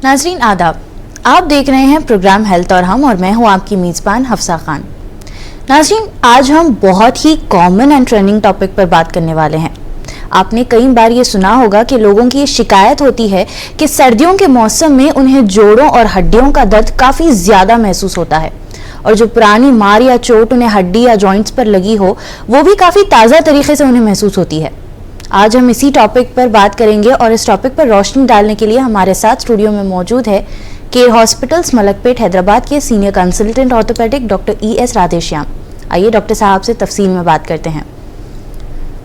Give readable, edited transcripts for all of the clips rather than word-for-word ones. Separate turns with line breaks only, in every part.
नाजरीन आदाब, आप देख रहे हैं प्रोग्राम हेल्थ और हम, और मैं हूं आपकी मेज़बान हफ्सा खान। नाजरीन, आज हम बहुत ही कॉमन एंड ट्रेंडिंग टॉपिक पर बात करने वाले हैं। आपने कई बार ये सुना होगा कि लोगों की ये शिकायत होती है कि सर्दियों के मौसम में उन्हें जोड़ों और हड्डियों का दर्द काफ़ी ज़्यादा महसूस होता है, और जो पुरानी मार या चोट उन्हें हड्डी या जॉइंट्स पर लगी हो वो भी काफ़ी ताज़ा तरीके से उन्हें महसूस होती है। आज हम इसी टॉपिक पर बात करेंगे, और इस टॉपिक पर रोशनी डालने के लिए हमारे साथ स्टूडियो में मौजूद है केयर हॉस्पिटल्स मलकपेट हैदराबाद के senior consultant orthopaedic doctor ES Radheshyam. आइए डॉक्टर साहब से तफसील में बात करते हैं।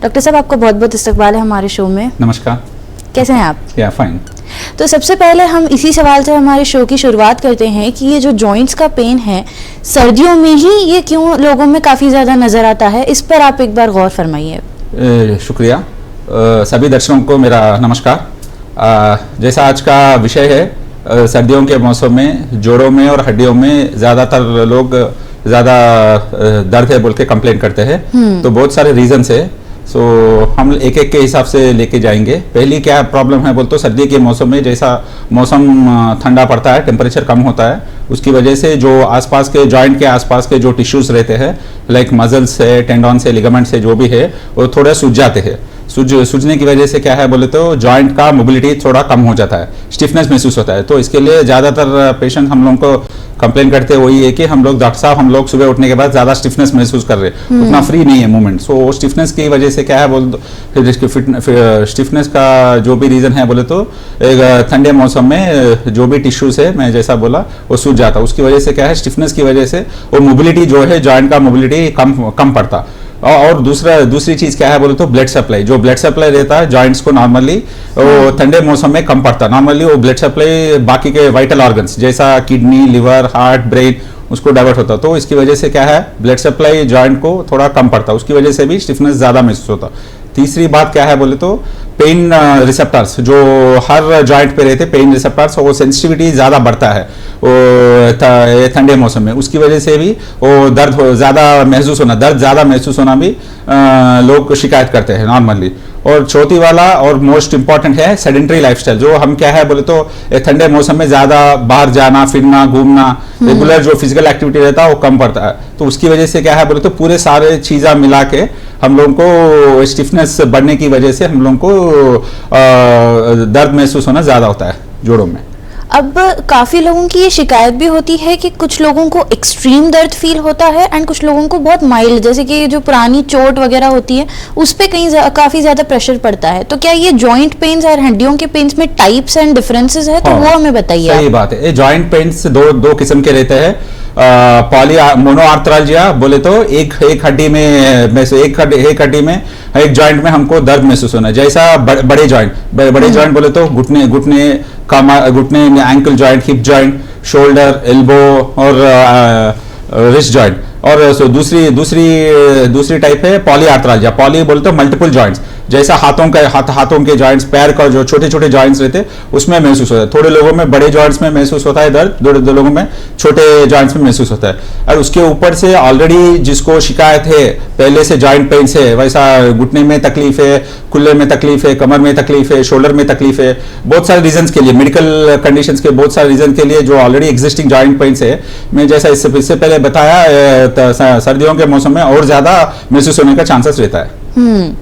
डॉक्टर साहब, आपका बहुत बहुत इस्तकबाल है हमारे शो में।
नमस्कार।
कैसे हैं आप?
या फाइन।
तो सबसे पहले हम इसी सवाल से हमारे शो की शुरुआत करते हैं कि ये जो जॉइंट्स का पेन है सर्दियों में ही ये क्यों लोगों में काफ़ी ज़्यादा नज़र आता है, इस पर आप एक बार गौर फरमाइए।
शुक्रिया। सभी दर्शकों को मेरा नमस्कार। जैसा आज का विषय है, सर्दियों के मौसम में जोड़ों में और हड्डियों में ज़्यादातर लोग ज़्यादा दर्द है बोल के कंप्लेन करते हैं। तो बहुत सारे रीजंस है, सो हम एक एक के हिसाब से लेके जाएंगे। पहली क्या प्रॉब्लम है बोल तो सर्दी के मौसम में जैसा मौसम ठंडा पड़ता है, टेम्परेचर कम होता है, उसकी वजह से जो आसपास के जॉइंट के आसपास के जो टिश्यूज रहते हैं लाइक मसल्स से, टेंडन से, लिगामेंट से जो भी है वो थोड़े सूज जाते हैं। सूजने की वजह से क्या है बोले तो जॉइंट का मोबिलिटी थोड़ा कम हो जाता है, स्टिफनेस महसूस होता है। तो इसके लिए ज़्यादातर पेशेंट हम लोगों को कंप्लेन करते हैं वही है कि हम लोग डॉक्टर साहब हम लोग सुबह उठने के बाद ज़्यादा स्टिफनेस महसूस कर रहे हैं, उतना फ्री नहीं है मूवमेंट। सो वो स्टिफनेस की वजह से क्या है बोले तो फिर स्टिफनेस का जो भी रीज़न है बोले तो एक ठंडे मौसम में जो भी टिश्यूज है मैं जैसा बोला वो सूज जाता, उसकी वजह से क्या है स्टिफनेस की वजह से वो मोबिलिटी जो है जॉइंट का मोबिलिटी कम पड़ता। और दूसरी चीज क्या है बोले तो ब्लड सप्लाई, जो ब्लड सप्लाई रहता है जॉइंट्स को नॉर्मली वो ठंडे मौसम में कम पड़ता। नॉर्मली वो ब्लड सप्लाई बाकी के वाइटल ऑर्गन्स जैसा किडनी, लिवर, हार्ट, ब्रेन उसको डाइवर्ट होता, तो इसकी वजह से क्या है ब्लड सप्लाई जॉइंट को थोड़ा कम पड़ता, उसकी वजह से भी स्टिफनेस ज्यादा महसूस होता। तीसरी बात क्या है बोले तो पेन रिसेप्टर्स जो हर जॉइंट पे रहते पेन रिसेप्टर्स, वो सेंसिटिविटी ज़्यादा बढ़ता है वो ठंडे मौसम में, उसकी वजह से भी वो दर्द ज़्यादा महसूस होना भी लोग शिकायत करते हैं नॉर्मली। और चौथी वाला और मोस्ट इंपॉर्टेंट है सेडेंटरी लाइफस्टाइल, जो हम क्या है बोले तो ठंडे मौसम में ज़्यादा बाहर जाना, फिरना, घूमना, रेगुलर जो फिजिकल एक्टिविटी रहता है वो कम पड़ता है। तो उसकी वजह से क्या है बोले तो पूरे सारे चीज़ें मिला के हम लोगों को स्टिफनेस बढ़ने की वजह से हम लोगों को दर्द महसूस होना ज़्यादा होता है जोड़ों में।
अब काफ़ी लोगों की ये शिकायत भी होती है कि कुछ लोगों को एक्सट्रीम दर्द फील होता है एंड कुछ लोगों को बहुत माइल्ड, जैसे कि जो पुरानी चोट वगैरह होती है उस पर काफ़ी ज़्यादा प्रेशर पड़ता है। तो क्या ये जॉइंट पेन्स और हड्डियों के पेन्स में टाइप्स एंड डिफरेंसेस है, तो वो हमें बताइए।
सही बात है। ये जॉइंट पेन्स दो किस्म के रहते हैं। मोनोआर्थ्रालजिया बोले तो एक हड्डी में से एक हड्डी में एक जॉइंट में हमको दर्द महसूस होना, जैसा बड़े जॉइंट बोले तो घुटने ankle joint, hip joint, shoulder, elbow और रिस्ट जॉइंट। और दूसरी टाइप है पॉलीआर्थ्रालजिया। पॉली बोले तो मल्टीपल जॉइंट्स, जैसा हाथों के जॉइंट्स, पैर का जो छोटे छोटे जॉइंट्स रहते उसमें महसूस होता है। थोड़े लोगों में बड़े जॉइंट्स में महसूस होता है दर्द, दो लोगों में छोटे जॉइंट्स में महसूस होता है। और उसके ऊपर से ऑलरेडी जिसको शिकायत है पहले से जॉइंट पेन से, वैसा घुटने में तकलीफ है, कुल्ले में तकलीफ है, कमर में तकलीफ है, शोल्डर में तकलीफ है, बहुत सारे रीजन के लिए, मेडिकल कंडीशंस के बहुत सारे रीजन के लिए जो ऑलरेडी एग्जिस्टिंग जॉइंट पेन है, मैं जैसा इससे पहले बताया सर्दियों के मौसम में और ज्यादा महसूस होने का चांसेस रहता है।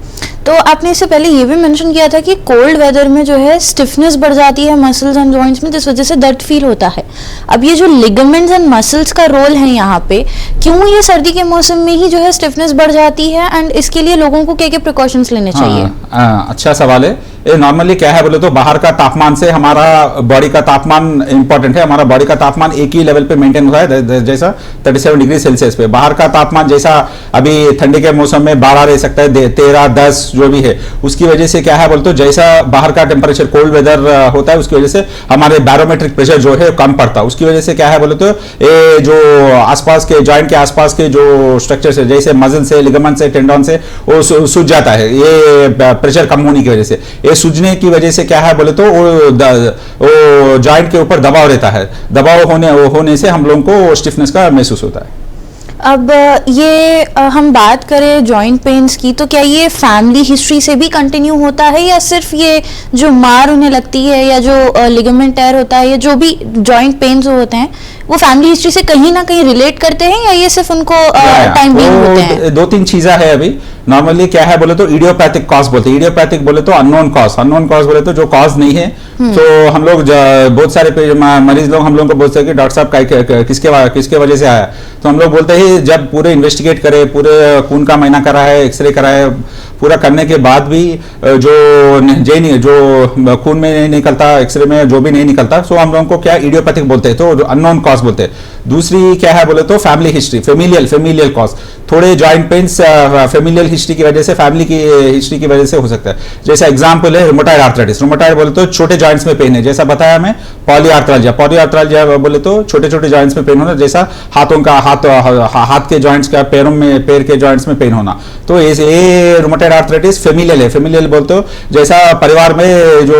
तो आपने इससे पहले ये भी मेंशन किया था कि कोल्ड वेदर में जो है स्टिफनेस बढ़ जाती है मसल्स एंड जॉइंट्स में, जिस वजह से दर्द फील होता है। अब ये जो लिगामेंट्स एंड मसल्स का रोल है यहाँ पे, क्यों ये सर्दी के मौसम में ही जो है स्टिफनेस बढ़ जाती है एंड इसके लिए लोगों को क्या क्या प्रिकॉशंस लेने चाहिए?
अच्छा सवाल है। ये नॉर्मली क्या है बोले तो बाहर का तापमान से हमारा बॉडी का तापमान इंपॉर्टेंट है। हमारा बॉडी का तापमान एक ही लेवल पे मेंटेन होता है, जैसा 37 डिग्री सेल्सियस पे। बाहर का तापमान जैसा अभी ठंडी के मौसम में 12 रह सकता है, 13, 10 जो भी है, उसकी वजह से क्या है बोले तो जैसा बाहर का टेम्परेचर कोल्ड वेदर होता है उसकी वजह से हमारे बैरोमेट्रिक प्रेशर जो है कम पड़ता है। उसकी वजह से क्या है बोले तो ये जो आसपास के जॉइंट के आसपास के जो स्ट्रक्चर है जैसे मसल से, लिगामेंट से, टेंडन से, वो सूज जाता है। ये प्रेशर कम होने की वजह से, ये सूजने की वजह से क्या है बोले तो वो जॉइंट के ऊपर दबाव रहता है, दबाव होने से हम लोगों को स्टिफनेस का महसूस होता है।
अब ये हम बात करें जॉइंट पेन्स की, तो क्या ये फैमिली हिस्ट्री से भी कंटिन्यू होता है, या सिर्फ ये जो मार उन्हें लगती है या जो लिगामेंट टेयर होता है या जो भी जॉइंट पेन्स होते हैं वो फैमिली हिस्ट्री से कहीं ना कहीं रिलेट करते हैं, या ये सिर्फ उनको टाइम बीइंग होते हैं?
दो तीन चीजें है अभी। नॉर्मली क्या है बोले तो इडियोपैथिक कॉज बोलते हैं, इडियोपैथिक बोले तो अननोन कॉज, अननोन कॉज बोले तो जो कॉज नहीं है। तो हम लोग बहुत सारे मरीज लोग हम लोग को बोलते हैं कि डॉक्टर साहब किसके वजह से आया, तो हम लोग बोलते हैं जब पूरे इन्वेस्टिगेट करे, पूरे खून का मायना करा है, एक्सरे करा है, पूरा करने के बाद भी जो खून में नहीं निकलता, एक्सरे में जो भी नहीं निकलता, तो हम लोगों को क्या इडियोपैथिक बोलते हैं, तो अननोन कॉज बोलते हैं। दूसरी क्या है बोले तो फैमिली हिस्ट्री, फेमिलियल कॉज। थोड़े जॉइंट पेन्स फेमिलियल हिस्ट्री की वजह से, फैमिली की हिस्ट्री की वजह से हो सकता है। जैसा एग्जांपल है रुमेटॉइड आर्थराइटिस। रुमेटॉइड बोले तो छोटे जॉइंट्स में पेन है, जैसा बताया मैं। पॉलीआर्थराल्जिया बोले तो छोटे छोटे जॉइंट्स में पेन होना, जैसा हाथ के जॉइंट्स का, पैर के जॉइंट्स में पेन होना, तो ये रुमेटॉइड आर्थराइटिस फेमिलियल है। फेमिलियल बोलते हो जैसा परिवार में जो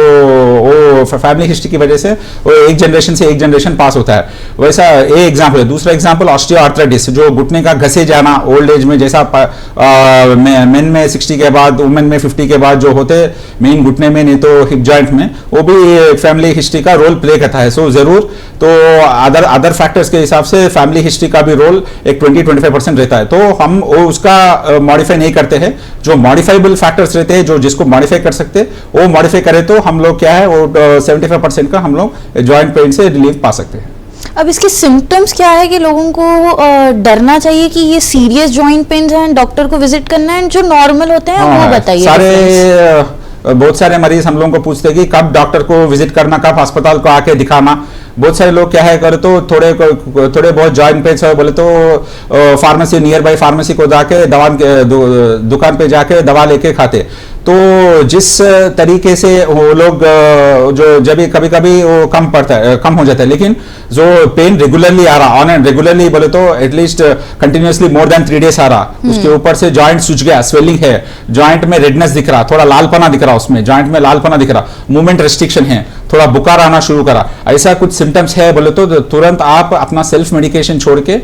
वो फैमिली हिस्ट्री की वजह से वो एक जनरेशन से एक जनरेशन पास होता है, वैसा ये एग्जांपल है। दूसरा एग्जांपल ऑस्टियोआर्थराइटिस, जो घुटने का घसे जाना ओल्ड एज में, जैसा मेन में 60 के बाद, वुमेन में 50 के बाद जो होते मेन घुटने में, नहीं तो हिप जॉइंट में, वो भी फैमिली हिस्ट्री का रोल प्ले करता है। सो जरूर तो अदर फैक्टर्स के हिसाब से फैमिली हिस्ट्री का भी रोल एक 20-25% रहता है। तो हम उसका मॉडिफाई नहीं करते हैं। जो मॉडिफाइबल फैक्टर्स रहते हैं, जो जिसको मॉडिफाई कर सकते हैं, वो मॉडिफाई करें तो हम लोग क्या है वो 75% का हम लोग जॉइंट पेन से रिलीफ पा सकते हैं।
अब इसके सिम्टम्स क्या है कि लोगों को डरना चाहिए कि ये सीरियस जॉइंट पेन्स हैं, डॉक्टर को विजिट करना है, जो नॉर्मल होते हैं वो बताइए।
बहुत सारे मरीज हम लोगों को पूछते हैं कि कब डॉक्टर को विजिट करना, कब अस्पताल को आके दिखाना। बहुत सारे लोग क्या है करे तो थोड़े बहुत जॉइंट पेन्स है बोले तो फार्मेसी, नियर बाई फार्मेसी को जाके दुकान पे जाके दवा लेके खाते। तो जिस तरीके से वो लोग जो जब कभी कभी वो कम हो जाता है, लेकिन जो पेन रेगुलरली आ रहा, ऑन एंड रेगुलरली बोले तो at least continuously more than 3 days आ रहा, उसके ऊपर से जॉइंट सूज गया, स्वेलिंग है, जॉइंट में रेडनेस दिख रहा, थोड़ा लालपना दिख रहा, उसमें जॉइंट में लालपना दिख रहा, मूवमेंट रेस्ट्रिक्शन है, थोड़ा बुखार आना शुरू करा, ऐसा कुछ सिम्टम्स है बोले तो तुरंत आप अपना सेल्फ मेडिकेशन छोड़ के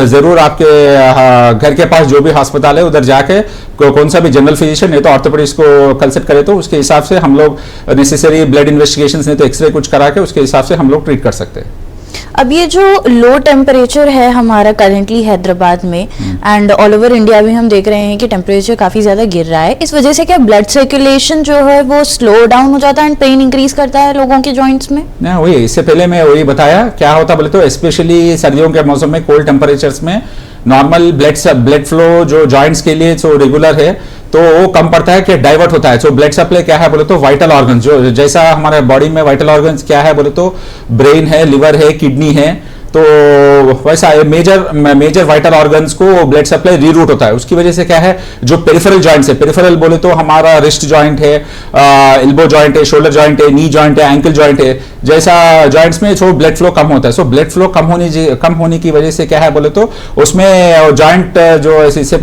जरूर आपके घर के पास जो भी अस्पताल है उधर जाके कौन सा भी जनरल फिजिशियन नहीं तो ऑर्थोपेडिस्ट को कंसल्ट करे, तो उसके हिसाब से हम लोग नेसेसरी ब्लड इन्वेस्टिगेशंस नहीं तो एक्सरे कुछ करा के उसके हिसाब से हम लोग ट्रीट कर सकते हैं।
अब ये जो लो टेम्परेचर है हमारा करेंटली हैदराबाद में एंड ऑल ओवर इंडिया में हम देख रहे हैं कि टेम्परेचर काफ़ी ज़्यादा गिर रहा है, इस वजह से क्या ब्लड सर्कुलेशन जो है वो स्लो डाउन हो जाता है एंड पेन इंक्रीज करता है लोगों के जॉइंट्स में?
ना वही, इससे पहले मैं वही बताया क्या होता बोले तो स्पेशली सर्दियों के मौसम में कोल्ड टेम्परेचर्स में नॉर्मल ब्लड फ्लो जो जॉइंट्स के लिए जो रेगुलर है तो वो कम पड़ता है कि डाइवर्ट होता है। सो ब्लड सप्लाई क्या है बोले तो वाइटल ऑर्गन, जो जैसा हमारे बॉडी में वाइटल ऑर्गन्स क्या है बोले तो ब्रेन है, लिवर है, किडनी है, तो वैसा मेजर वाइटल ऑर्गन्स को ब्लड सप्लाई रीरूट होता है। उसकी वजह से क्या है जो पेरिफेरल जॉइंट्स है, पेरिफेरल बोले तो हमारा रिस्ट जॉइंट है, एल्बो जॉइंट है, शोल्डर जॉइंट है, नी जॉइंट है, एंकल जॉइंट है, जैसा जॉइंट्स में जो ब्लड फ्लो कम होता है। सो ब्लड फ्लो कम होने की वजह से क्या है बोले तो उसमें जॉइंट जो इससे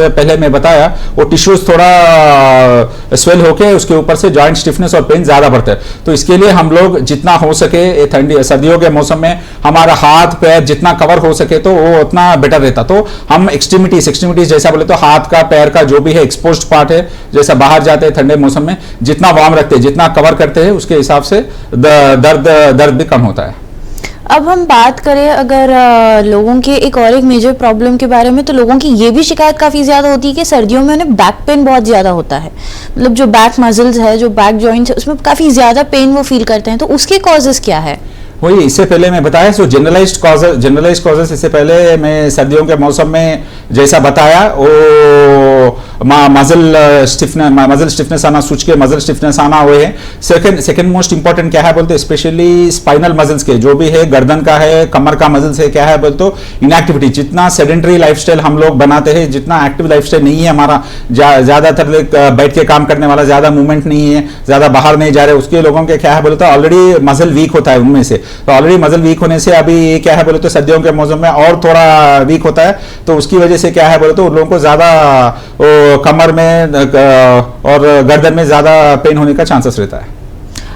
पहले मैं बताया वो टिश्यूज थोड़ा स्वेल होके उसके ऊपर से जॉइंट स्टिफनेस और पेन ज्यादा बढ़ता है। तो इसके लिए हम लोग जितना हो सके ठंडी सर्दियों के मौसम में हमारा हाथ पैर जितना कवर हो सके तो वो उतना बेटर रहता। तो हम एक्सट्रीमिटीज जैसा बोले तो हाथ का पैर का जो भी है एक्सपोज्ड पार्ट है, जैसा बाहर जाते हैं ठंडे मौसम में जितना वार्म रखते हैं, जितना कवर करते हैं उसके हिसाब से दर्द भी कम होता है।
अब हम बात करें अगर लोगों के एक मेजर प्रॉब्लम के बारे में, तो लोगों की ये भी शिकायत काफ़ी ज़्यादा होती है कि सर्दियों में उन्हें बैक पेन बहुत ज़्यादा होता है। मतलब जो बैक मसल्स है, जो बैक जॉइंट्स है, उसमें काफ़ी ज़्यादा पेन वो फील करते हैं। तो उसके कॉजेस क्या है?
वही इससे पहले मैं बताया सो जनरलाइज्ड कॉजेस इससे पहले मैं सर्दियों के मौसम में जैसा बताया वो मजल स्टिफनेस आना, सूज के मजल स्टिफनेस आना हुए है। सेकंड मोस्ट इंपॉर्टेंट क्या है बोलते स्पेशली स्पाइनल मसल्स के जो भी है, गर्दन का है, कमर का मसल्स है, क्या है बोलते तो इनएक्टिविटी। जितना सेडेंटरी लाइफस्टाइल हम लोग बनाते हैं, जितना एक्टिव लाइफस्टाइल नहीं है हमारा, ज्यादातर बैठ के काम करने वाला, ज्यादा मूवमेंट नहीं है, ज्यादा बाहर नहीं जा रहे, उसके लोगों के क्या है बोलते ऑलरेडी मसल वीक होता है उनमें से। तो ऑलरेडी मसल वीक होने से अभी ये क्या है बोले तो सर्दियों के मौसम में और थोड़ा वीक होता है। तो उसकी वजह से क्या है बोले तो उन लोगों को ज्यादा कमर में और गर्दन में ज्यादा पेन होने का चांसेस रहता है।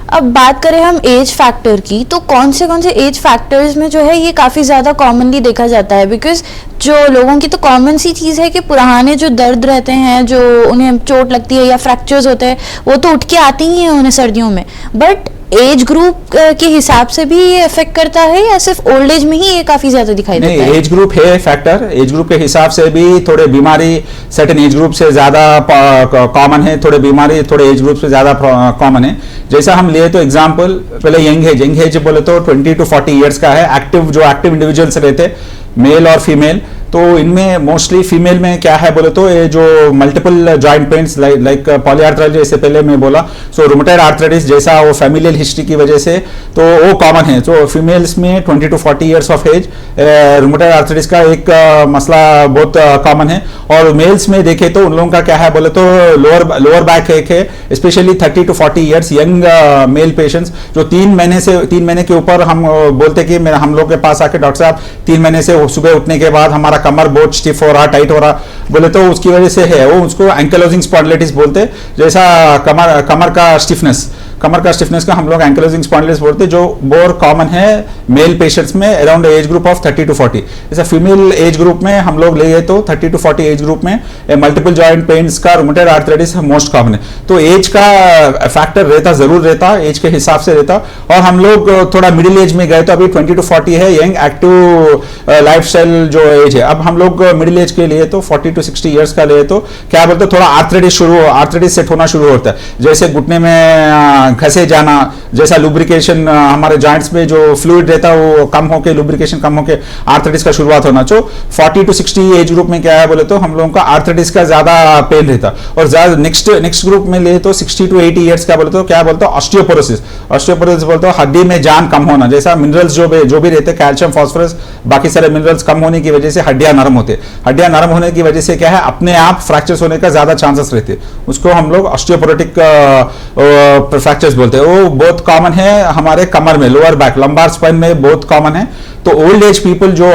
अब बात करें हम एज फैक्टर की, तो कौन से एज फैक्टर्स में जो है ये काफ़ी ज़्यादा कॉमनली देखा जाता है? बिकॉज जो लोगों की तो कॉमन सी चीज़ है कि पुराने जो दर्द रहते हैं, जो उन्हें चोट लगती है या फ्रैक्चर्स होते हैं, वो तो उठ के आती ही हैं उन्हें सर्दियों में, बट एज ग्रुप के हिसाब से भी ये इफेक्ट करता है या सिर्फ ओल्ड एज में ही ये काफी ज्यादा दिखाई देता है?
एज ग्रुप है फैक्टर, एज ग्रुप के हिसाब से भी थोड़े बीमारी सर्टेन एज ग्रुप से ज्यादा कॉमन है, थोड़े बीमारी थोड़े एज ग्रुप से ज्यादा कॉमन है। जैसा हम लिए तो एग्जांपल पहले यंग एज बोले तो 20 to 40 इयर्स का है। जो एक्टिव इंडिविजुअल्स रहते मेल और फीमेल, तो इनमें मोस्टली फीमेल में क्या है बोले तो ये जो multiple joint pains like polyarthritis, जैसे पहले मैं बोला, सो रूमेटॉइड आर्थराइटिस जैसा वो फैमिलियल हिस्ट्री की वजह से तो वो कॉमन है। तो फीमेल्स में 20 to 40 years of age rheumatoid arthritis का एक मसला बहुत कॉमन है। और मेल्स में देखें तो उन लोगों का क्या है बोले तो लोअर बैक एक है, specially 30 to 40 years young mail patients जो 3 महीने के ऊपर हम बोलते कि हम लोग के पास आके डॉक्टर साहब 3 महीने से सुबह उठने के बाद हमारा कमर बहुत स्टिफ हो रहा, टाइट हो रहा बोले तो उसकी वजह से है, वो उसको एंकलोजिंग स्पॉन्डिलाइटिस बोलते, जैसा कमर का स्टिफनेस का हम लोग एंकलोजिंग स्पॉन्डिलाइटिस बोलते, जो बहुत कॉमन है मेल पेशेंट्स में around age group of 30 to 40। जैसा फीमेल एज ग्रुप में हम लोग ले गए तो 30 to 40 एज ग्रुप में मल्टीपल जॉइंट पेन्स का रूमेटॉइड आर्थराइटिस मोस्ट कॉमन है। तो एज का फैक्टर जरूर रहता, एज के हिसाब से रहता। और हम लोग थोड़ा मिडिल एज में गए तो अभी 20 to 40 है, यंग एक्टिव लाइफस्टाइल जो एज है। अब हम लोग मिडिल एज के लिए तो 40 to 60 इयर्स का लिए तो क्या बोलते थोड़ा आर्थराइटिस सेट होना शुरू होता है, जैसे घुटने में घसे जाना, जैसा लुब्रिकेशन हमारे जॉइंट्स में जो फ्लूइड रहता है वो कम होके लुब्रिकेशन कम होके आर्थराइटिस का शुरुआत होना। तो 40 to 60 एज ग्रुप में क्या है बोले तो हम लोगों का आर्थराइटिस का ज्यादा पेन रहता। और ज्यादा नेक्स्ट ग्रुप में ले तो 60 to 80 इयर्स का बोले तो क्या बोलते ऑस्टियोपोरोसिस बोलते हड्डी में जान कम होना, जैसा मिनरल्स जो भी रहते कैल्शियम फास्फोरस बाकी सारे मिनरल्स कम होने की वजह से हड्डियां नरम होते, हड्डियां नरम होने की वजह से क्या है अपने आप फ्रैक्चर्स होने का ज्यादा चांसेस रहते, उसको हम लोग ऑस्टियोपोरोटिक फ्रैक्चर्स बोलते हैं। वो बहुत कॉमन है हमारे कमर में, लोअर बैक लंबार स्पाइन में बहुत कॉमन है। तो ओल्ड एज पीपल जो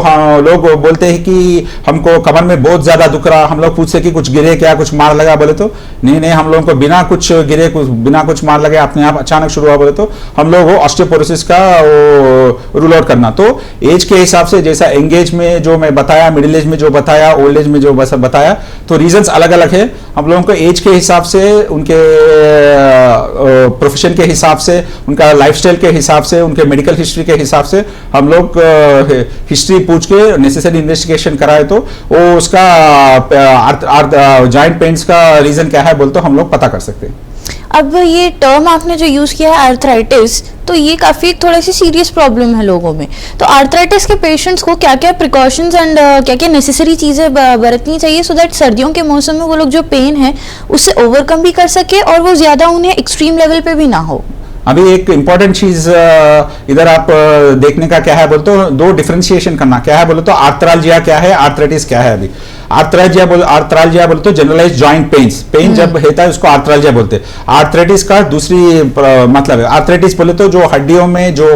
लोग बोलते हैं कि हमको कमर में बहुत ज्यादा दुख रहा, हम लोग पूछते कि कुछ गिरे क्या, कुछ मार लगा बोले तो नहीं, हम लोगों को बिना कुछ गिरे बिना कुछ मार लगे अपने आप अचानक शुरू हुआ बोले तो हम लोग वो ऑस्टियोपोरोसिस का रूल आउट करना। तो एज के हिसाब से जैसा यंग एज में जो मैं बताया, मिडिल एज में जो बताया, ओल्ड एज में जो बताया, तो रीजंस अलग अलग है। हम लोगों को एज के हिसाब से, उनके प्रोफेशन के हिसाब से, उनका लाइफस्टाइल के हिसाब से, उनके मेडिकल हिस्ट्री के हिसाब से हम लोग हिस्ट्री पूछ के नेसेसरी इन्वेस्टिगेशन कराए तो वो उसका जॉइंट पेन्स का रीजन क्या है बोल तो हम लोग पता कर सकते हैं।
अब ये टर्म आपने जो यूज किया है आर्थराइटिस, तो ये काफी थोड़ा सी सीरियस प्रॉब्लम है लोगों में। तो आर्थराइटिस के पेशेंट्स को क्या क्या प्रिकॉशंस एंड क्या क्या नेसेसरी चीजें बरतनी चाहिए सो दैट सर्दियों के मौसम में वो लोग जो पेन है उससे ओवरकम भी कर सके और वो ज्यादा उन्हें एक्सट्रीम लेवल पे भी ना हो?
अभी एक इंपॉर्टेंट चीज इधर आप देखने का क्या है बोले तो दो डिफरेंशिएशन करना क्या है बोले तो आर्थरालजिया क्या है, आर्थराइटिस क्या है। अभी आर्थरालजिया बोले तो जनरलाइज जॉइंट पेन जब होता है उसको आर्थरालजिया बोलते हैं। आर्थराइटिस का दूसरी मतलब है, आर्थराइटिस बोले तो जो हड्डियों में जो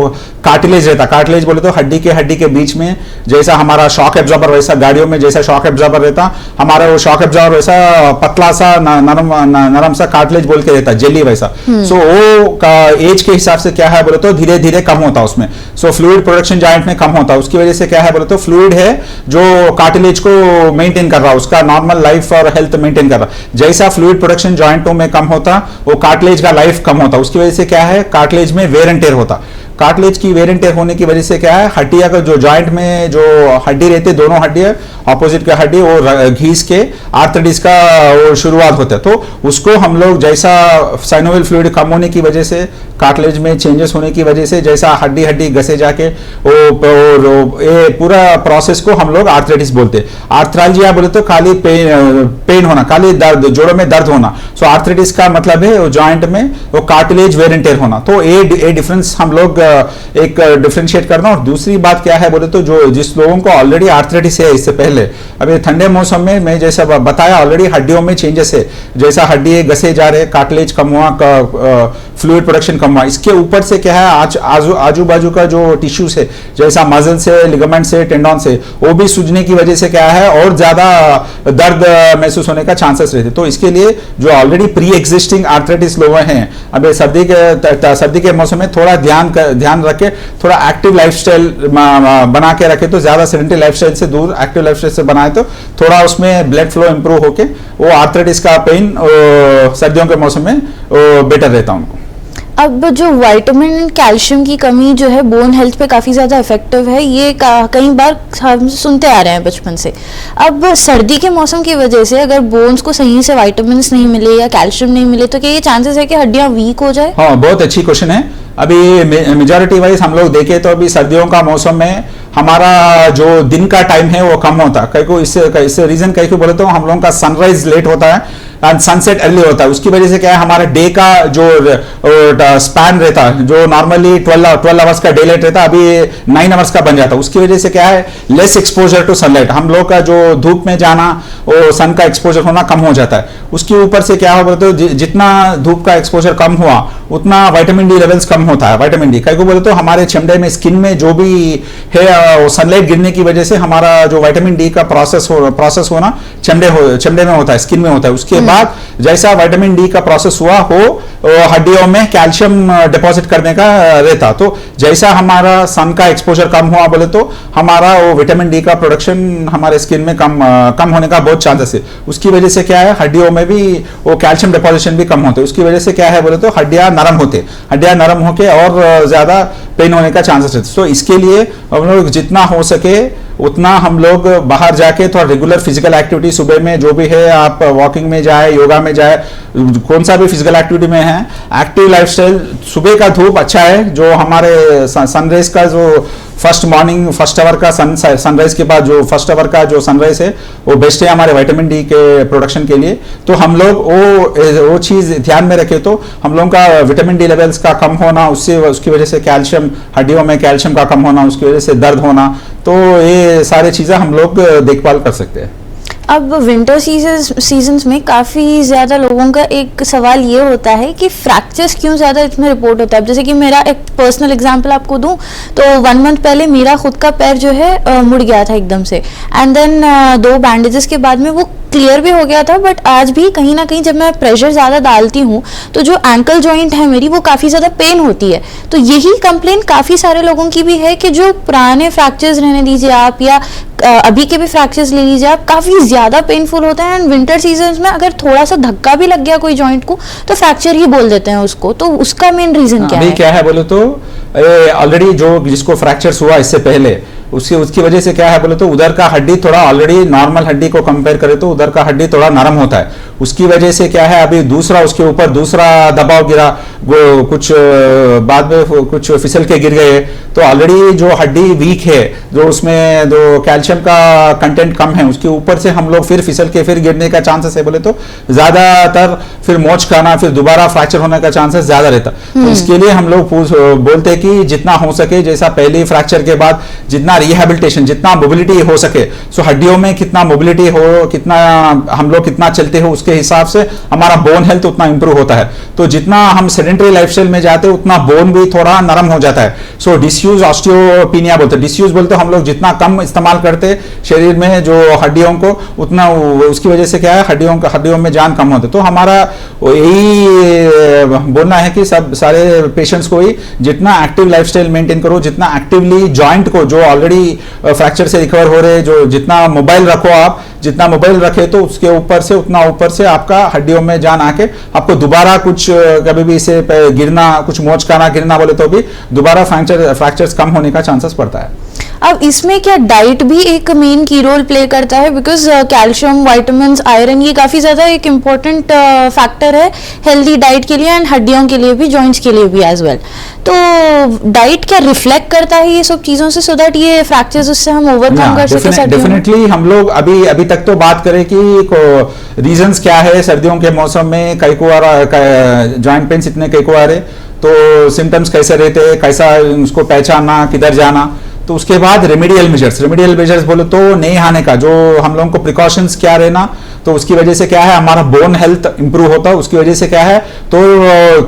कार्टिलेज रहता, कार्टिलेज बोले तो हड्डी के बीच में जैसा हमारा शॉक एब्जॉर्बर, वैसा गाड़ियों में जैसा शॉक एब्जॉर्बर रहता हमारा वो शॉक एब्जॉर्बर वैसा पतला सा नरम सा कार्टिलेज बोल के रहता, जेली वैसा। सो वो का एज के हिसाब से क्या है बोले तो धीरे धीरे कम होता उसमें। सो फ्लूइड प्रोडक्शन जॉइंट में कम होता, उसकी वजह से क्या है बोले तो फ्लूइड है जो कार्टिलेज को मेंटेन कर रहा, उसका नॉर्मल लाइफ और हेल्थ मेंटेन कर रहा। जैसा फ्लूइड प्रोडक्शन जॉइंटों में कम होता वो कार्टिलेज का लाइफ कम होता, उसकी वजह से क्या है कार्टिलेज में वेयर एंड टेयर होता। कार्टिलेज की वेयर एंड टेयर होने की वजह से क्या है हड्डियां का जो जॉइंट में जो हड्डी रहती है, दोनों हड्डियां ऑपोजिट का हड्डी वो घीस के आर्थराइटिस का वो शुरुआत होता है। तो उसको हम लोग जैसा साइनोवियल फ्लूइड कम होने की वजह से, कार्टिलेज में चेंजेस होने की वजह से जैसा हड्डी घसे जाके ये पूरा प्रोसेस को हम लोग आर्थराइटिस बोलते हैं। आर्थरालजिया बोले तो खाली पेन होना, खाली दर्द, जोड़ों में दर्द होना। सो आर्थराइटिस का मतलब है वो जॉइंट में वो कार्टिलेज वेयर एंड टेयर होना। तो ये डिफरेंस हम लोग एक डिफरेंशिएट करना। और दूसरी बात क्या है बोले तो जो जिस लोगों को ऑलरेडी आर्थराइटिस है इससे पहले, अभी ठंडे मौसम में मैं जैसा बताया ऑलरेडी हड्डियों में चेंजेस है, जैसा हड्डी घसे जा रहे, कार्टिलेज कम हुआ, फ्लूइड प्रोडक्शन कम हुआ, इसके ऊपर से क्या है आजू बाजू का जो टिश्यूज है जैसा मसल से, लिगामेंट से, टेंडन से, वो भी सूजने की वजह से क्या है और ज्यादा दर्द महसूस होने का चांसेस रहते। तो इसके लिए जो ऑलरेडी प्री एग्जिस्टिंग आर्थराइटिस लोग हैं, अब सर्दी के मौसम में थोड़ा ध्यान रखे, थोड़ा एक्टिव लाइफस्टाइल बना के रखे, तो ज्यादा सेडेंटरी लाइफस्टाइल से दूर एक्टिव लाइफस्टाइल से बनाए तो थोड़ा उसमें ब्लड फ्लो इंप्रूव होके वो आर्थराइटिस का पेन सर्दियों के मौसम में बेटर रहता उनको।
अब जो विटामिन कैल्शियम की कमी जो है बोन हेल्थ पे काफ़ी ज़्यादा इफेक्टिव है, ये कई बार हम सुनते आ रहे हैं बचपन से। अब सर्दी के मौसम की वजह से अगर बोन्स को सही से विटामिन नहीं मिले या कैल्शियम नहीं मिले तो क्या ये चांसेस है कि हड्डियां वीक हो जाए?
हाँ, बहुत अच्छी क्वेश्चन है। अभी मेजॉरिटी वाइज हम लोग देखें तो अभी सर्दियों का मौसम में हमारा जो दिन का टाइम है वो कम होता है। कई को इससे रीजन कई को बोले तो हम लोगों का सनराइज लेट होता है एंड सनसेट अर्ली होता है। उसकी वजह से क्या है हमारा डे का जो स्पैन रहता है, जो नॉर्मली 12 आवर्स का डे लाइट रहता है, अभी 9 आवर्स का बन जाता है। उसकी वजह से क्या है लेस एक्सपोजर टू सनलाइट, हम लोग का जो धूप में जाना वो सन का एक्सपोजर होना कम हो जाता है। उसके ऊपर से क्या होगा तो जितना धूप का एक्सपोजर कम हुआ उतना विटामिन डी लेवल्स कम होता है। विटामिन डी कई को बोले तो हमारे चमड़े में, स्किन में जो भी है सनलाइट गिरने की वजह से हमारा जो विटामिन डी का प्रोसेस होना चमड़े में होता है, स्किन में होता है। उसके बाद जैसा विटामिन डी का प्रोसेस हुआ हो हड्डियों में कैल्शियम डिपॉजिट करने का रहता, तो जैसा हमारा सन का एक्सपोजर कम हुआ बोले तो हमारा वो विटामिन डी का प्रोडक्शन हमारे स्किन में कम होने का बहुत चांसेस है। उसकी वजह से क्या है हड्डियों में भी वो कैल्शियम डिपॉजिशन भी कम होते हैं। उसकी वजह से क्या है बोले तो हड्डियां नरम होके और ज्यादा पेन होने का चांसेस रहते। तो इसके लिए हम लोग जितना हो सके उतना हम लोग बाहर जाके थोड़ा रेगुलर फिजिकल एक्टिविटी सुबह में जो भी है, आप वॉकिंग में जाए, योगा में जाए, कौन सा भी फिजिकल एक्टिविटी में है, एक्टिव लाइफस्टाइल। सुबह का धूप अच्छा है, जो हमारे सनराइज का जो फर्स्ट आवर का सनराइज के बाद जो फर्स्ट आवर का जो सनराइज है वो बेस्ट है हमारे विटामिन डी के प्रोडक्शन के लिए। तो हम लोग वो चीज ध्यान में रखे तो हम लोगों का विटामिन डी लेवल्स का कम होना, उसकी वजह से कैल्शियम, हड्डियों में कैल्शियम का कम होना, उसकी वजह से दर्द होना, तो ये सारी चीजें हम लोग देखभाल कर सकते हैं।
अब विंटर सीजन्स में काफ़ी ज़्यादा लोगों का एक सवाल ये होता है कि फ्रैक्चर्स क्यों ज़्यादा इसमें रिपोर्ट होता है। अब जैसे कि मेरा एक पर्सनल एग्जांपल आपको दूं तो 1 मंथ पहले मेरा खुद का पैर जो है मुड़ गया था एकदम से, एंड देन 2 बैंडेजेस के बाद में वो क्लियर भी हो गया था। बट आज भी कहीं ना कहीं जब मैं प्रेशर ज़्यादा डालती हूँ तो जो एंकल जॉइंट है मेरी वो काफ़ी ज़्यादा पेन होती है। तो यही कंप्लेन काफ़ी सारे लोगों की भी है कि जो पुराने फ्रैक्चर्स रहने दीजिए आप या अभी के भी फ्रैक्चर्स ले लीजिए आप, काफ़ी ज़्यादा पेनफुल होता है। एंड विंटर सीजन में अगर थोड़ा सा धक्का भी लग गया कोई जॉइंट को तो फ्रैक्चर ही बोल देते हैं उसको। तो उसका मेन रीज़न क्या है बोले
तो ऑलरेडी जो जिसको फ्रैक्चर्स हुआ इससे पहले उसकी वजह से क्या है बोले तो उधर का हड्डी थोड़ा ऑलरेडी नॉर्मल हड्डी को कंपेयर करें तो उधर का हड्डी थोड़ा नरम होता है। उसकी वजह से क्या है अभी उसके ऊपर दूसरा दबाव गिरा, वो कुछ बाद में कुछ फिसल के गिर गए, तो ऑलरेडी जो हड्डी वीक है, जो उसमें जो कैल्शियम का कंटेंट कम है, उसके ऊपर से हम लोग फिर फिसल के फिर गिरने का चांसेस है बोले तो ज्यादातर फिर मोच खाना, फिर दोबारा फ्रैक्चर होने का चांसेस ज्यादा रहता। तो इसके लिए हम लोग बोलते हैं कि जितना हो सके, जैसा पहले फ्रैक्चर के बाद जितना रिहैबिलिटेशन, जितना मोबिलिटी हो सके, सो हड्डियों में कितना मोबिलिटी हो, कितना हम लोग कितना चलते हो, उसके हिसाब से हमारा बोन हेल्थ उतना इंप्रूव होता है। तो जितना हम सेडेंटरी लाइफस्टाइल में जाते हैं उतना बोन भी थोड़ा नरम हो जाता है। सो डिसयूज ऑस्टियोपिनिया बोलते हैं। डिसयूज बोलते हम लोग जितना कम इस्तेमाल करते शरीर में जो हड्डियों को, उतना उसकी वजह से क्या है हड्डियों में जान कम होते। तो हमारा यही बोलना है कि सारे पेशेंट्स को ही जितना एक्टिव लाइफस्टाइल मेंटेन करो, जितना एक्टिवली जॉइंट को जो ऑलरेडी फ्रैक्चर से रिकवर हो रहे, जो जितना मोबाइल रखो आप, जितना मोबाइल रखे तो उसके ऊपर से उतना ऊपर से आपका हड्डियों में जान आके आपको दोबारा कुछ कभी भी इसे गिरना, कुछ मोच खाना, गिरना बोले तो भी दोबारा फ्रैक्चर्स कम होने का चांसेस पड़ता है।
अब इसमें क्या डाइट भी एक मेन की रोल प्ले करता है? बिकॉज कैल्शियम, विटामिन, आयरन ये काफ़ी ज़्यादा एक इम्पॉर्टेंट फैक्टर है हेल्दी डाइट के लिए एंड हड्डियों के लिए भी, जॉइंट्स के लिए भी एज वेल। तो डाइट क्या रिफ्लेक्ट करता है ये सब चीज़ों से सो दैट ये फ्रैक्चर्स उससे हम ओवरकम कर सकें?
डेफिनेटली हम लोग अभी तक तो बात करें कि रीजंस क्या है सर्दियों के मौसम में कई को जॉइंट पेन्स इतने कई को आ रहे, तो सिम्टम्स कैसे रहते हैं, कैसा उसको पहचानना, किधर जाना। तो उसके बाद रेमेडियल मेजर्स बोले तो नहीं आने का, जो हम लोगों को प्रिकॉशंस क्या रहना, तो उसकी वजह से क्या है हमारा बोन हेल्थ इंप्रूव होता है। उसकी वजह से क्या है तो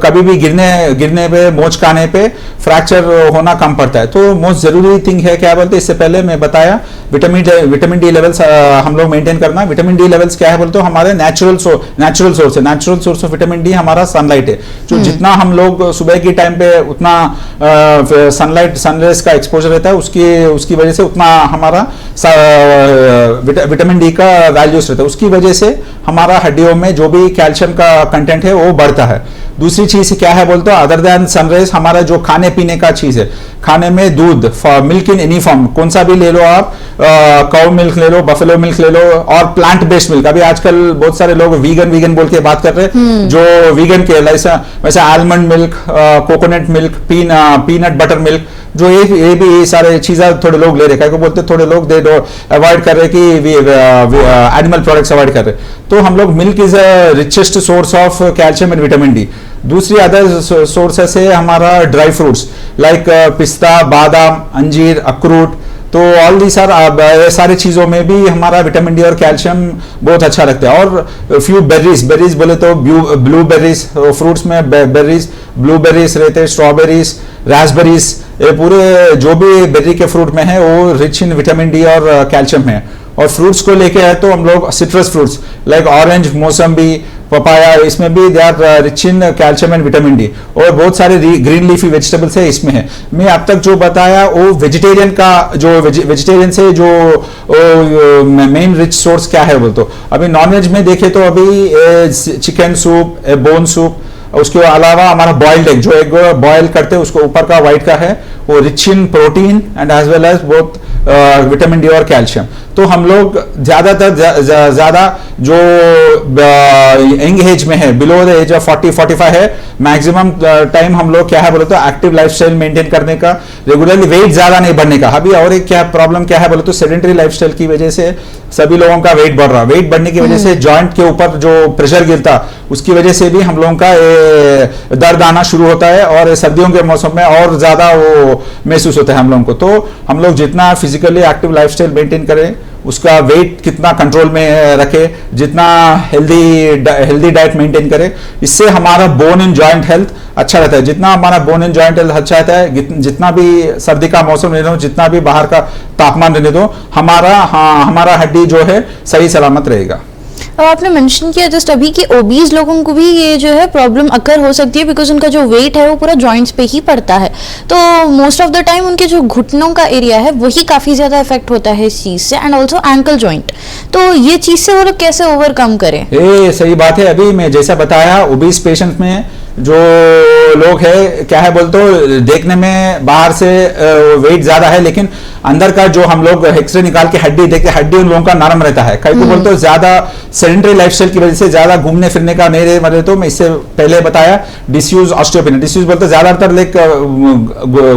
कभी भी गिरने पे, मोच खाने पे फ्रैक्चर होना कम पड़ता है। तो मोस्ट जरूरी थिंग है क्या बोलते, इससे पहले मैं बताया विटामिन डी लेवल्स हम लोग मेंटेन करना। विटामिन डी लेवल्स क्या है बोलते, हमारे नेचुरल सोर्स है। Natural source of vitamin D हमारा सनलाइट है। जो जितना हम लोग सुबह की टाइम पे उतना सनलाइट, सनरेज का एक्सपोजर रहता है, उसकी वजह से उतना हमारा विटामिन डी का वैल्यूज रहता है। उसकी वजह से हमारा हड्डियों में जो भी कैल्शियम का कंटेंट है वो बढ़ता है। दूसरी चीज क्या है बोलते हो, अदर देन सनराइज हमारा जो खाने पीने का चीज है, खाने में दूध, मिल्क इन एनी फॉर्म, कौन सा भी ले लो आप, काउ मिल्क ले लो, बफेलो मिल्क ले लो, और प्लांट बेस्ड मिल्क। अभी आजकल बहुत सारे लोग वीगन बोल के बात कर रहे हैं, जो वीगन के वैसे almond milk, coconut milk, peanut butter milk, जो ये भी सारे चीजें थोड़े लोग ले रहे हैं। बोलते थोड़े लोग दे अवॉइड कर रहे कि एनिमल प्रोडक्ट्स अवॉइड कर रहे। तो हम लोग milk is a richest source of calcium and vitamin D. दूसरी अदर सोर्सेस है हमारा ड्राई फ्रूट्स लाइक पिस्ता, बादाम, अंजीर, अखरोट। तो ऑल दी सारे चीजों में भी हमारा विटामिन डी और कैल्शियम बहुत अच्छा लगता है। और फ्यू बेरीज बोले तो ब्लूबेरीज, फ्रूट्स में बेरीज, ब्लूबेरीज रहते हैं, स्ट्रॉबेरीज, रास्पबेरीज, ये पूरे जो भी बेरी के फ्रूट में है वो रिच इन विटामिन डी और कैल्शियम है। और फ्रूट्स को लेके है तो हम लोग सिट्रस फ्रूट्स लाइक ऑरेंज, मौसम्बी, पपाया, इसमें भी they are rich in calcium and vitamin D. और बहुत सारे ग्रीन लीफी वेजिटेबल्स है इसमें है। मैं अब तक जो बताया वो वेजिटेरियन का, जो वेजिटेरियन से जो मेन रिच सोर्स क्या है बोल तो। अभी नॉनवेज में देखे तो अभी चिकन सूप, बोन सूप, उसके अलावा हमारा बॉइल्ड एग, जो एग बॉयल करते हैं उसको ऊपर का वाइट का है, वो rich in protein and as well as both vitamin D और कैल्शियम। तो हम लोग ज्यादा जो यंग एज में है, बिलो द एज ऑफ 40-45 है, मैक्सिमम टाइम हम लोग क्या है बोले तो एक्टिव लाइफस्टाइल मेंटेन करने का, रेगुलरली वेट ज्यादा नहीं बढ़ने का। अभी और एक क्या प्रॉब्लम क्या है बोले तो सेडेंटरी लाइफस्टाइल की वजह से सभी लोगों का वेट बढ़ रहा। वेट बढ़ने की वजह से जॉइंट के ऊपर जो प्रेशर गिरता, उसकी वजह से भी हम लोगों का दर्द आना शुरू होता है, और सर्दियों के मौसम में और ज्यादा वो महसूस होता है हम लोगों को। तो हम लोग जितना फिजिकली एक्टिव लाइफस्टाइल मेंटेन करें, उसका वेट कितना कंट्रोल में रखे, जितना हेल्दी डाइट मेंटेन करे, इससे हमारा बोन एंड जॉइंट हेल्थ अच्छा रहता है। जितना हमारा बोन एंड जॉइंट हेल्थ अच्छा रहता है, जितना भी सर्दी का मौसम रहने दो, जितना भी बाहर का तापमान रहने दो, हमारा हड्डी जो है सही सलामत रहेगा।
अब आपने मेंशन किया जस्ट अभी कि ओबीज लोगों को भी ये जो है प्रॉब्लम अकर हो सकती है, बिकॉज उनका जो वेट है वो पूरा जॉइंट्स पे ही पड़ता है। तो मोस्ट ऑफ द टाइम उनके जो घुटनों का एरिया है वही काफ़ी ज़्यादा इफेक्ट होता है इस चीज़ से, एंड ऑल्सो एंकल जॉइंट। तो ये चीज़ से वो लोग कैसे ओवरकम करें?
ये सही बात है। अभी मैं जैसा बताया, ओबीज पेशेंट में जो लोग है क्या है बोलते हो, देखने में बाहर से वेट ज्यादा है, लेकिन अंदर का जो हम लोग एक्सरे निकाल के हड्डी देखते, हड्डी उन लोगों का नरम रहता है। कई को बोलते हो ज्यादा सेडेंटरी लाइफस्टाइल की वजह से ज्यादा घूमने फिरने का नहीं रहे, मतलब तो मैं इससे पहले बताया डिसयूज ऑस्टियोपेनी। डिसयूज बोलते ज्यादातर लाइक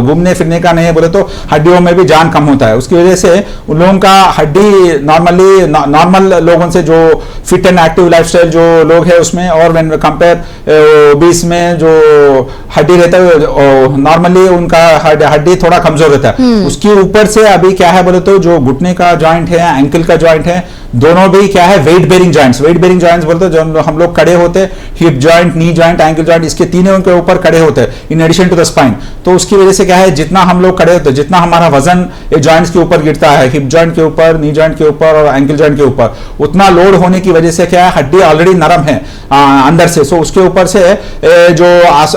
घूमने फिरने का नहीं है बोले तो हड्डियों में भी जान कम होता है। उसकी वजह से उन लोगों का हड्डी नॉर्मल लोगों से, जो फिट एंड एक्टिव लाइफस्टाइल जो लोग है उसमें, और व्हेन कंपेयर ओबीस में जो हड्डी रहता है नॉर्मली उनका हड्डी थोड़ा कमजोर रहता है। उसके ऊपर से अभी क्या है बोले तो जो घुटने का जॉइंट है, एंकल का जॉइंट है, दोनों भी क्या है weight bearing joints. Weight bearing joints बोलते हैं जो हम लोग खड़े होते हैं, hip joint, knee joint, ankle joint, इसके तीनों के ऊपर खड़े होते हैं in addition to the spine. तो उसकी वजह से क्या है, जितना हम लोग खड़े होते हैं, जितना हमारा वजन ये जॉइंट्स के ऊपर गिरता है, हिप जॉइंट के ऊपर, नी जॉइंट के ऊपर और एंकल जॉइंट के ऊपर, उतना लोड होने की वजह से क्या है, हड्डी ऑलरेडी नरम है अंदर से। सो उसके ऊपर से जो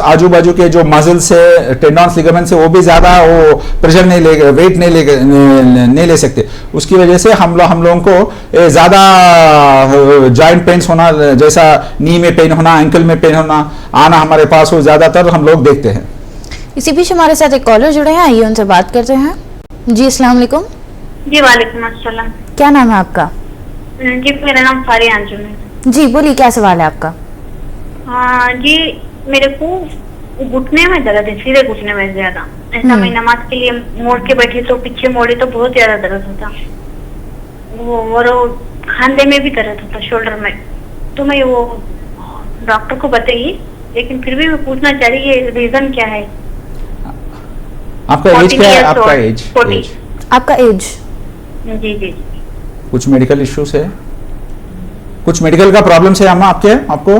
आजू बाजू के जो मसल्स है, टेंडॉन्स, लिगामेंट्स है, वो भी ज्यादा वो प्रेशर नहीं ले, वेट नहीं ले सकते। उसकी वजह से हम लोगों को ज्यादा जॉइंट पेन्स होना, जैसा नी में पेन होना, एंकल में पेन होना आना हमारे पास वो ज्यादातर हम लोग देखते हैं।
इसी बीच हमारे साथ एक कॉलर जुड़े हैं, आइए उनसे बात करते हैं। जी अस्सलाम वालेकुम।
जी वालेकुम अस्सलाम।
क्या नाम है आपका?
जी मेरा नाम फारिया अंजुम है।
जी बोलिए, क्या सवाल है आपका?
हाँ जी, मेरे को घुटने में दर्द है, सीधे घुटने में ज्यादा। ऐसा मैं नमाज के लिए मोड़ के बैठी तो पीछे मोड़ी तो बहुत ज्यादा दर्द होता वो, और खांधे में भी दर्द होता, शोल्डर में। तो मैं वो डॉक्टर को बताई लेकिन फिर भी मैं पूछना चाह रही ये रीजन क्या है?
आपका एज
14
क्या है?
years
आपका
old.
एज
40.
आपका एज?
जी जी।
कुछ मेडिकल इश्यूज है? कुछ मेडिकल का प्रॉब्लम्स है अम्मा आपको?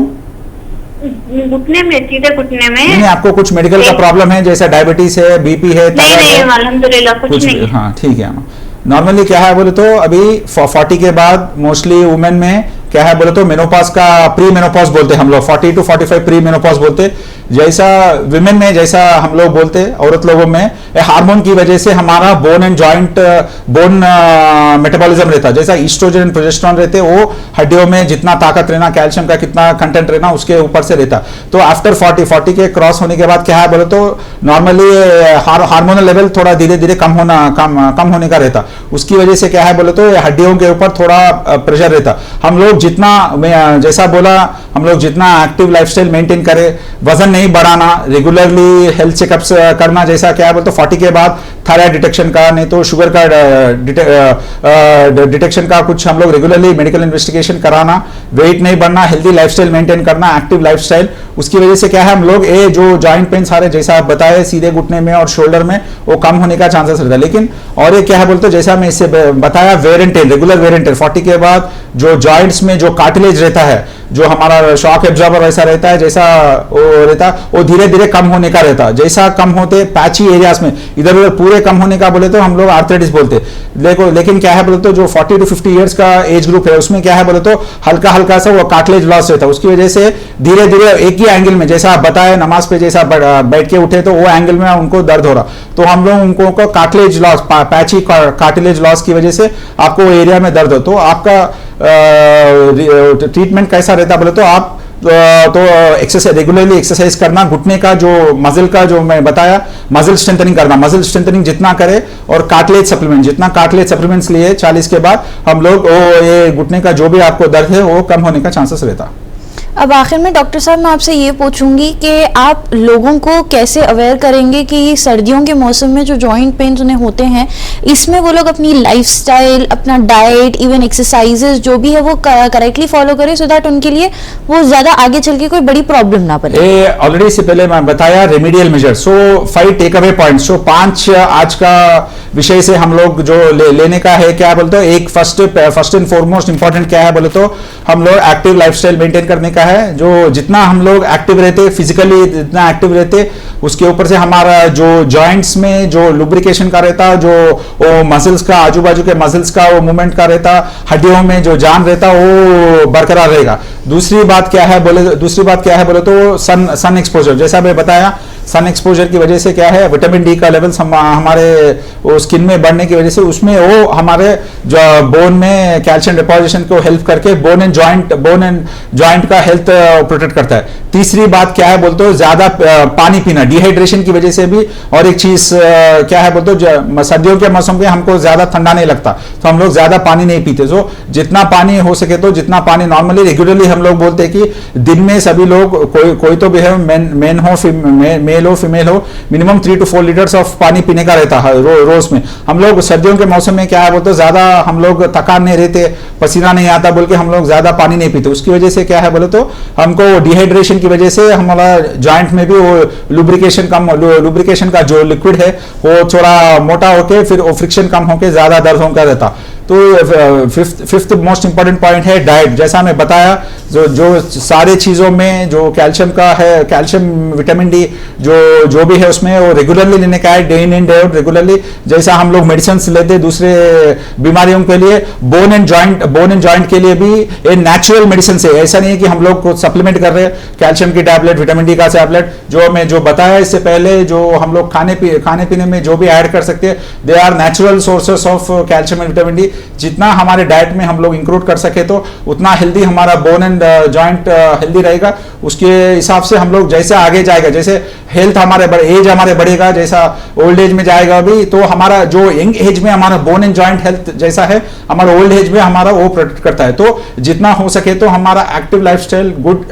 घुटने में, सीधे घुटने में।
नहीं, आपको कुछ मेडिकल का प्रॉब्लम है, जैसे डायबिटीज है, बीपी है,
नहीं
थायराइड
नहीं,
है?
अल्हम्दुलिल्लाह कुछ नहीं है।
हाँ ठीक है अम्मा। नॉर्मली क्या है बोले तो अभी 40 के बाद मोस्टली वुमेन में क्या है बोले तो मेनोपॉज का, प्री मेनोपॉज बोलते हैं हम लोग, 40 to 45 प्री मेनोपॉज बोलते। जैसा विमेन में, जैसा हम लोग बोलते औरत लोगों में, हार्मोन की वजह से हमारा bone and joint, bone metabolism रहता है। जैसा ईस्ट्रोजन एंड प्रोजेस्टेरॉन रहते, वो हड्डियों में जितना ताकत रहना, कैल्शियम का कितना कंटेंट रहना, उसके ऊपर से रहता। तो आफ्टर 40 के क्रॉस होने के बाद क्या है बोले तो नॉर्मली हार्मोनल लेवल थोड़ा धीरे धीरे कम होने का रहता। उसकी वजह से क्या है बोले तो हड्डियों के ऊपर थोड़ा प्रेशर रहता। हम लोग जितना, जैसा बोला, हम लोग जितना एक्टिव लाइफस्टाइल मेंटेन करें, वजन नहीं बढ़ाना, रेगुलरली हेल्थ चेकअप्स करना, जैसा क्या है बोलते 40 के बाद थायराइड डिटेक्शन का, नहीं तो शुगर का डिटेक्शन का कुछ हम लोग रेगुलरली मेडिकल इन्वेस्टिगेशन कराना, वेट नहीं बढ़ना, हेल्दी लाइफस्टाइल मेंटेन करना, एक्टिव लाइफस्टाइल। उसकी वजह से क्या है हम लोग ये जो जॉइंट पेन सारे जैसा आप बताए सीधे घुटने में और शोल्डर में, वो कम होने का चांसेस रहता है। लेकिन और ये क्या है बोलते जैसा मैं इससे बताया, wear and tear, regular wear and tear, 40 के बाद जो जॉइंट्स में जो कार्टिलेज रहता है, जो हमारा शॉक एब्जॉर्बर वैसा रहता है, जैसा वो रहता, वो धीरे धीरे कम होने का रहता। जैसा कम होते पैची एरियाज में इधर उधर पूरे कम होने का बोले तो हम लोग आर्थराइटिस बोलते। लेकिन क्या है बोले तो जो 40 to 50 इयर्स का एज ग्रुप है, उसमें क्या है बोले तो हल्का हल्का सा वो कार्टिलेज लॉस रहता है। उसकी वजह से धीरे धीरे एक ही एंगल में, जैसा आप बताए नमाज पे जैसा बैठ के उठे तो वो एंगल में उनको दर्द हो रहा, तो हम लोग उनको cartilage loss, patchy cartilage loss की वजह से आपको एरिया में दर्द हो। तो आपका ट्रीटमेंट कैसा रहता बोले तो आप तो एक्सरसाइज, रेगुलरली एक्सरसाइज करना, घुटने का जो मसल का जो मैं बताया, मसल स्ट्रेंथनिंग करना, मसल स्ट्रेंथनिंग जितना करे, और कार्टिलेज सप्लीमेंट, जितना कार्टिलेज सप्लीमेंट्स लिए 40 के बाद हम लोग ये घुटने का जो भी आपको दर्द है वो कम होने का चांसेस रहता।
अब आखिर में डॉक्टर साहब मैं आपसे ये पूछूंगी कि आप लोगों को कैसे अवेयर करेंगे कि सर्दियों के मौसम में जो जॉइंट पेन्स उन्हें होते हैं, इसमें वो लोग अपनी लाइफस्टाइल, अपना डाइट, इवन एक्सरसाइजेस जो भी है वो करेक्टली फॉलो करें, सो दैट उनके लिए वो ज़्यादा आगे चल के कोई बड़ी प्रॉब्लम ना बने।
ऑलरेडी इससे पहले मैं बताया रेमेडियल मेजर, सो 5 टेक अवे पॉइंट्स, सो 5 आज का विषय से हम लोग जो लेने का है, क्या बोलते हो, एक फर्स्ट एंड फॉरमोस्ट इंपॉर्टेंट क्या है बोले तो हम लोग एक्टिव लाइफस्टाइल मेंटेन करने का है। जो जितना हम लोग एक्टिव रहते, फिजिकली जितना एक्टिव रहते, उसके ऊपर से हमारा जो जॉइंट्स में जो लुब्रिकेशन का रहता, जो वो मसल्स का, आजू बाजू के मसल्स का वो मूवमेंट का रहता, हड्डियों में जो जान रहता वो बरकरार रहेगा। दूसरी बात क्या है बोले तो सन एक्सपोजर, जैसा मैं बताया, सन एक्सपोजर की वजह से क्या है विटामिन डी का लेवल्स हमारे वो स्किन में बढ़ने की वजह से उसमें वो हमारे जो बोन में कैल्शियम डिपोजिशन को हेल्प करके बोन एंड जॉइंट का हेल्थ प्रोटेक्ट करता है। तीसरी बात क्या है बोलते हो, ज्यादा पानी पीना, डिहाइड्रेशन की वजह से भी। और एक चीज क्या है बोलते हो, सर्दियों के मौसम में हमको ज्यादा ठंडा नहीं लगता, तो हम लोग ज्यादा पानी नहीं पीते। तो जितना पानी हो सके तो जितना पानी नॉर्मली रेगुलरली हम लोग बोलते हैं कि दिन में सभी लोग, कोई तो भी है, मेन हो मेल हो फीमेल हो, मिनिमम 3 to 4 लीटर्स ऑफ पानी पीने का रहता है रोज में। हम लोग सर्दियों के मौसम में क्या है बोलते ज्यादा हम लोग थकान नहीं रहते, पसीना नहीं आता बोल के हम लोग ज्यादा पानी नहीं पीते। उसकी वजह से क्या है बोले तो हमको डिहाइड्रेशन की वजह से हमारा जॉइंट में भी वो लुब्रिकेशन का जो लिक्विड है वो थोड़ा मोटा होके फिर वो फ्रिक्शन कम होके ज्यादा दर्द होकर रहता। तो फिफ्थ मोस्ट इंपॉर्टेंट पॉइंट है डाइट। जैसा मैं बताया, जो सारे चीजों में जो कैल्शियम का है, कैल्शियम, विटामिन डी जो भी है उसमें वो रेगुलरली लेने का है, day in and day out regularly. जैसा हम लोग मेडिसिन लेते दूसरे बीमारियों के लिए, बोन एंड जॉइंट के लिए भी ये नेचुरल मेडिसिन है। ऐसा नहीं है कि हम लोग को सप्लीमेंट कर रहे हैं कैल्शियम की टैबलेट, विटामिन डी का टैबलेट, जो बताया इससे पहले, जो हम लोग खाने पीने में जो भी ऐड कर सकते हैं, they are natural sources of calcium and vitamin D. जितना हमारे डाइट में हम लोग इंक्लूड कर सके तो उतना हेल्दी हमारा बोन एंड जॉइंट हेल्दी रहेगा। उसके हिसाब से हम लोग जैसे आगे जाएगा, जैसे हेल्थ एज हमारे बढ़ेगा, जैसा ओल्ड एज में जाएगा भी, तो हमारा जो यंग एज में हमारा बोन एंड जॉइंट हेल्थ जैसा है, हमारा ओल्ड एज में हमारा वो प्रोटेक्ट करता है। तो जितना हो सके तो हमारा active lifestyle, good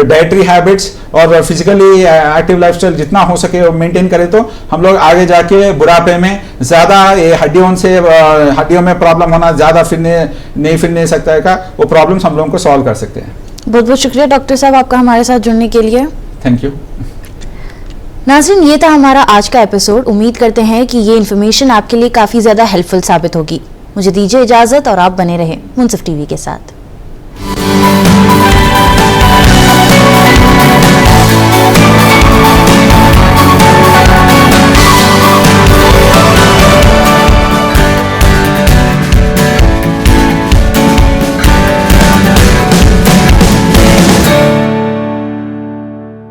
dietary habits और फिजिकली एक्टिव लाइफस्टाइल जितना हो सके वो मेंटेन करें तो हम लोग आगे जाके बुढ़ापे में ज्यादा हड्डियों में प्रॉब्लम होना, ज्यादा नहीं फिरने सकता है का, वो प्रॉब्लम्स हम लोगों को सॉल्व कर सकते हैं।
बहुत बहुत शुक्रिया डॉक्टर साहब आपका हमारे साथ जुड़ने के लिए।
Thank you.
नाज़रीन, ये था हमारा आज का एपिसोड। उम्मीद करते हैं कि ये इन्फॉर्मेशन आपके लिए काफ़ी ज़्यादा हेल्पफुल साबित होगी। मुझे दीजिए इजाज़त और आप बने रहे मुनसिफ टीवी के साथ।